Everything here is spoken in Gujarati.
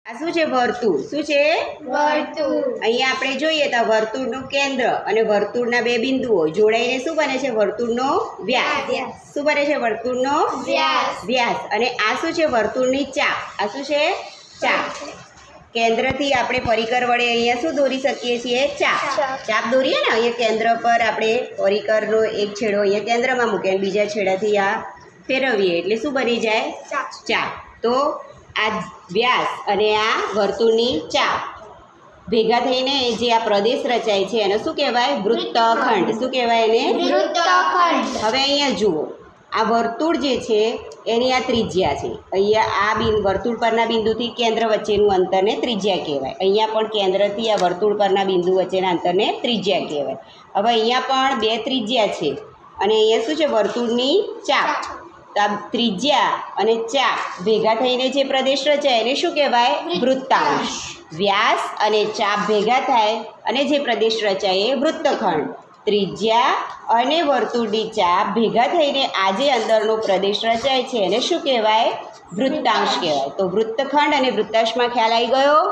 આ શું છે? વર્તુળ. શું છે? વર્તુળ. અહીંયા આપણે જોઈએ તો વર્તુળનું કેન્દ્ર અને વર્તુળના બે બિંદુઓ જોડાઈને શું બને છે? વર્તુળનો વ્યાસ. શું બને છે? વર્તુળનો વ્યાસ. અને આ શું છે? વર્તુળની ચાપ. આ શું છે? ચાપ. કેન્દ્રથી આપણે પરિકર વડે અહીંયા શું દોરી શકીએ છીએ? ચાપ. ચાપ દોરીએ ને અહીંયા કેન્દ્ર પર આપણે પરિકરનો એક છેડો અહીંયા કેન્દ્રમાં મૂકીએ અને બીજા છેડાથી આ ફેરવીએ એટલે શું બની જાય? ચાપ. તો આ વ્યાસ અને આ વર્તુળની ચાપ ભેગા થઈને જે આ પ્રદેશ રચાય છે એને શું કહેવાય? વૃત્તખંડ. શું કહેવાય એને? વૃત્તખંડ. હવે અહીંયા જુઓ, આ વર્તુળ જે છે એની આ ત્રિજ્યા છે. અહીંયા આ વર્તુળ પરના બિંદુથી કેન્દ્ર વચ્ચેનું અંતરને ત્રિજ્યા કહેવાય. અહીંયા પણ કેન્દ્રથી આ વર્તુળ પરના બિંદુ વચ્ચેના અંતરને ત્રિજ્યા કહેવાય. હવે અહીંયા પણ બે ત્રિજ્યા છે અને અહીંયા શું છે? વર્તુળની ચાપ. તો આ ત્રિજ્યા અને ચાપ ભેગા થઈને જે પ્રદેશ રચાય એને શું કહેવાય? વૃત્તાંશ. વ્યાસ અને ચાપ ભેગા થાય અને જે પ્રદેશ રચાય એ વૃત્તખંડ. ત્રિજ્યા અને વર્તુળની ચાપ ભેગા થઈને આ જે અંદરનો પ્રદેશ રચાય છે એને શું કહેવાય? વૃત્તાંશ કહેવાય. તો વૃત્તખંડ અને વૃત્તાંશમાં ખ્યાલ આવી ગયો?